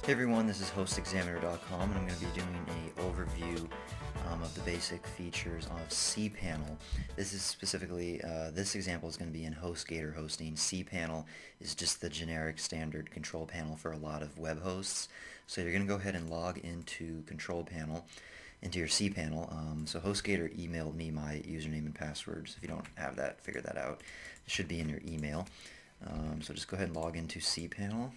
Hey everyone, this is hostexaminer.com and I'm going to be doing an overview of the basic features of Cpanel. This is specifically, this example is going to be in HostGator hosting. Cpanel is just the generic standard control panel for a lot of web hosts. So you're going to go ahead and log into control panel, into your Cpanel. So HostGator emailed me my username and passwords. If you don't have that, figure that out. It should be in your email. So just go ahead and log into Cpanel.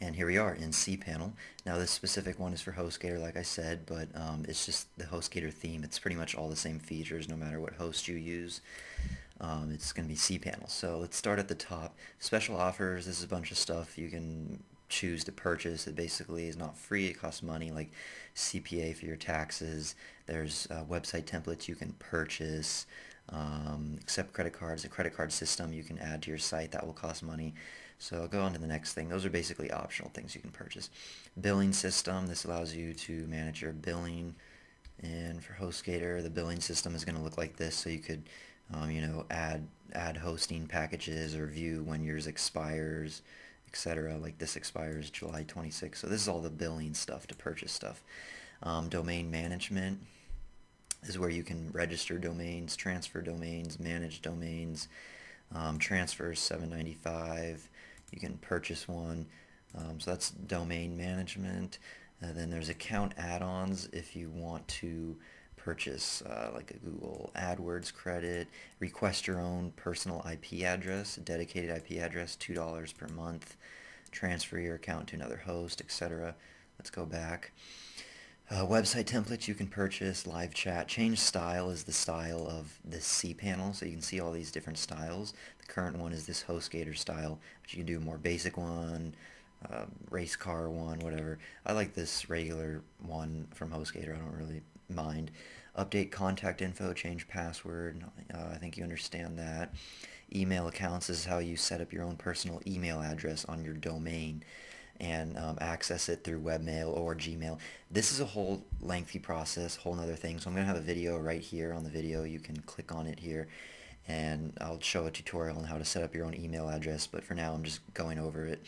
And here we are in Cpanel. Now this specific one is for HostGator, like I said, but it's just the HostGator theme. It's pretty much all the same features no matter what host you use. It's going to be Cpanel. So let's start at the top. Special offers, this is a bunch of stuff you can choose to purchase. It basically is not free, it costs money, like CPA for your taxes. There's website templates you can purchase. Accept credit cards, a credit card system you can add to your site that will cost money. So I'll go on to the next thing. Those are basically optional things you can purchase. Billing system, this allows you to manage your billing. And for HostGator, the billing system is going to look like this, so you could add hosting packages or view when yours expires, etc. Like this expires July 26th. So this is all the billing stuff to purchase stuff. Domain management is where you can register domains, transfer domains, manage domains. Transfers $7.95. You can purchase one. So that's domain management. Then there's account add-ons if you want to purchase like a Google AdWords credit, request your own personal IP address, a dedicated IP address, $2 per month, transfer your account to another host, etc. Let's go back. Website templates you can purchase, live chat. Change style is the style of this Cpanel, so you can see all these different styles. The current one is this HostGator style, but you can do a more basic one, race car one, whatever. I like this regular one from HostGator, I don't really mind. Update contact info, change password, I think you understand that. Email accounts is how you set up your own personal email address on your domain and access it through webmail or Gmail. This is a whole lengthy process, whole nother thing. So I'm going to have a video right here on the video. You can click on it here and I'll show a tutorial on how to set up your own email address, but for now I'm just going over it.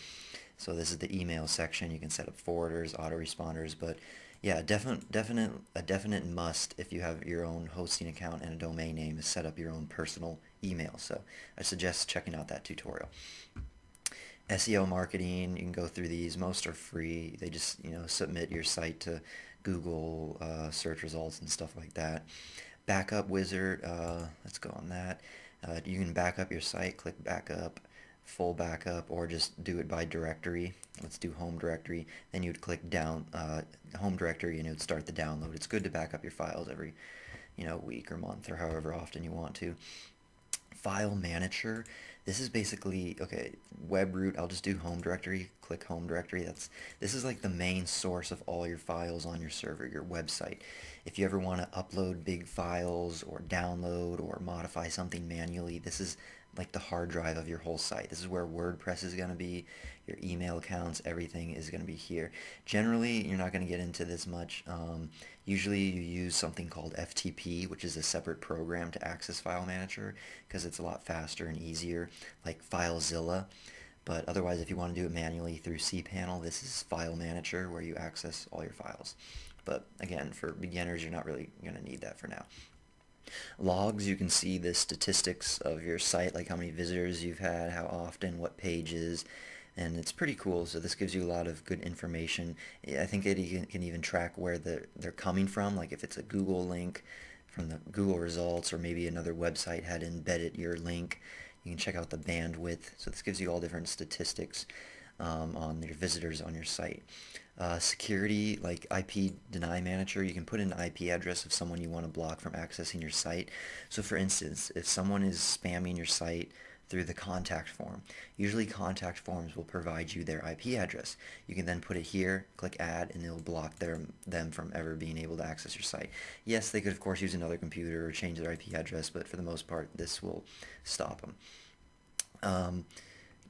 So this is the email section. You can set up forwarders, autoresponders, but yeah, a definite must if you have your own hosting account and a domain name is set up your own personal email. So I suggest checking out that tutorial. SEO marketing, you can go through these. Most are free. They just, submit your site to Google search results and stuff like that. Backup wizard, let's go on that. You can back up your site, click backup, full backup, or just do it by directory. Let's do home directory. Then you would click down home directory and it would start the download. It's good to back up your files every, week or month or however often you want to. File manager, this is basically, okay, web root, I'll just do home directory, click home directory. This is like the main source of all your files on your server, your website. If you ever want to upload big files or download or modify something manually, this is like the hard drive of your whole site. This is where WordPress is going to be, your email accounts, everything is going to be here. Generally, you're not going to get into this much. Usually you use something called FTP, which is a separate program to access File Manager because it's a lot faster and easier, like FileZilla. But otherwise, if you want to do it manually through Cpanel, this is File Manager where you access all your files. But again, for beginners, you're not really going to need that for now. Logs, you can see the statistics of your site, like how many visitors you've had, how often, what pages, and it's pretty cool. So this gives you a lot of good information. I think it can even track where they're coming from, like if it's a Google link from the Google results or maybe another website had embedded your link. You can check out the bandwidth. So this gives you all different statistics on your visitors on your site. Security, like IP deny manager, you can put in an IP address of someone you want to block from accessing your site. So for instance, if someone is spamming your site through the contact form, usually contact forms will provide you their IP address. You can then put it here, click add, and it'll block them from ever being able to access your site. Yes, they could of course use another computer or change their IP address, but for the most part this will stop them.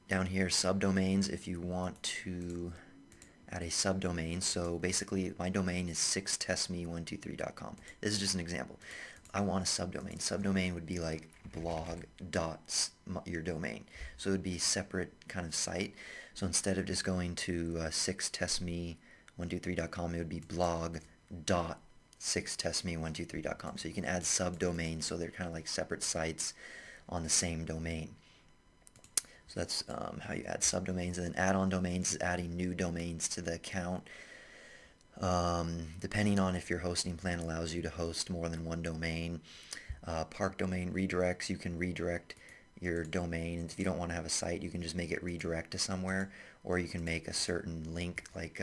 Down here, subdomains, if you want to add a subdomain. So basically my domain is 6testme123.com. This is just an example. I want a subdomain. Subdomain would be like blog dot your domain. So it would be a separate kind of site. So So instead of just going to 6testme123.com, it would be blog.6testme123.com. So you can add subdomains, so they're kind of like separate sites on the same domain. So that's how you add subdomains. And then add-on domains is adding new domains to the account. Depending on if your hosting plan allows you to host more than one domain. Park domain redirects, you can redirect your domain. If you don't want to have a site, you can just make it redirect to somewhere, or you can make a certain link, like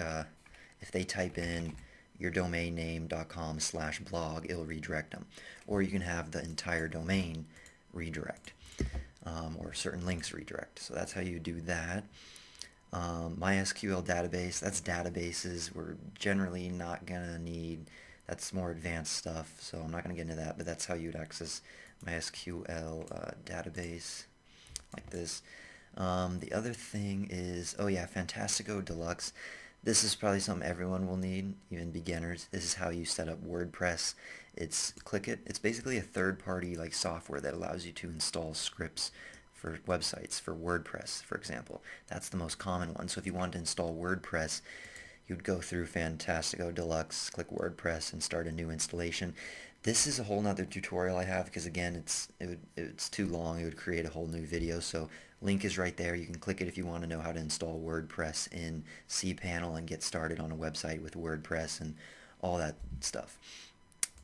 if they type in your domain name.com/blog, it'll redirect them. Or you can have the entire domain redirect, or certain links redirect. So that's how you do that. MySQL database, that's databases we're generally not gonna need. That's more advanced stuff, so I'm not gonna get into that, but that's how you'd access MySQL database, like this. The other thing is, oh yeah, Fantastico Deluxe. This is probably something everyone will need, even beginners. This is how you set up WordPress. Click it. It's basically a third-party like software that allows you to install scripts for websites, for WordPress, for example. That's the most common one. So if you want to install WordPress, you'd go through Fantastico Deluxe, click WordPress, and start a new installation. This is a whole nother tutorial I have, because again, it's too long. It would create a whole new video. So link is right there. You can click it if you want to know how to install WordPress in cPanel and get started on a website with WordPress and all that stuff.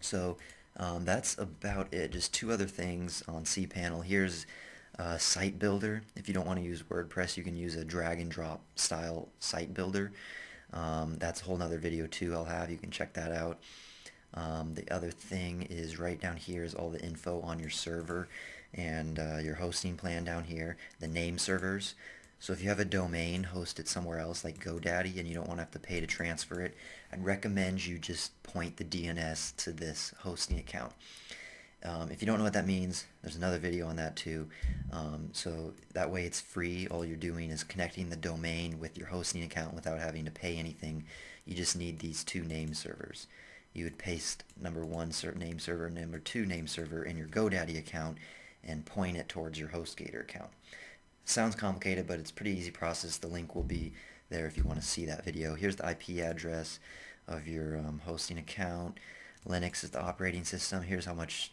So that's about it. Just two other things on cPanel. Here's site builder. If you don't want to use WordPress, you can use a drag and drop style site builder. That's a whole nother video too I'll have. You can check that out. The other thing is right down here is all the info on your server and your hosting plan down here, the name servers. So if you have a domain hosted somewhere else like GoDaddy and you don't want to have to pay to transfer it, I'd recommend you just point the DNS to this hosting account. If you don't know what that means, there's another video on that too. So that way it's free. All you're doing is connecting the domain with your hosting account without having to pay anything. You just need these two name servers. You would paste number one name server, number two name server in your GoDaddy account and point it towards your HostGator account. Sounds complicated, but it's a pretty easy process. The link will be there if you want to see that video. Here's the IP address of your hosting account. Linux is the operating system. Here's how much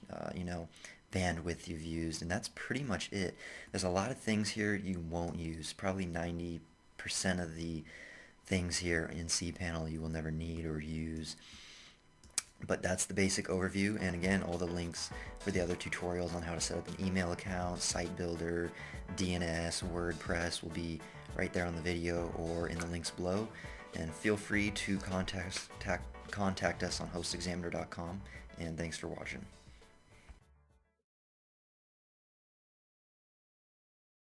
bandwidth you've used, and that's pretty much it. There's a lot of things here you won't use. Probably 90% of the things here in cPanel you will never need or use. But that's the basic overview, and again, all the links for the other tutorials on how to set up an email account, site builder, DNS, WordPress will be right there on the video or in the links below. And feel free to contact us on hostexaminer.com, and thanks for watching.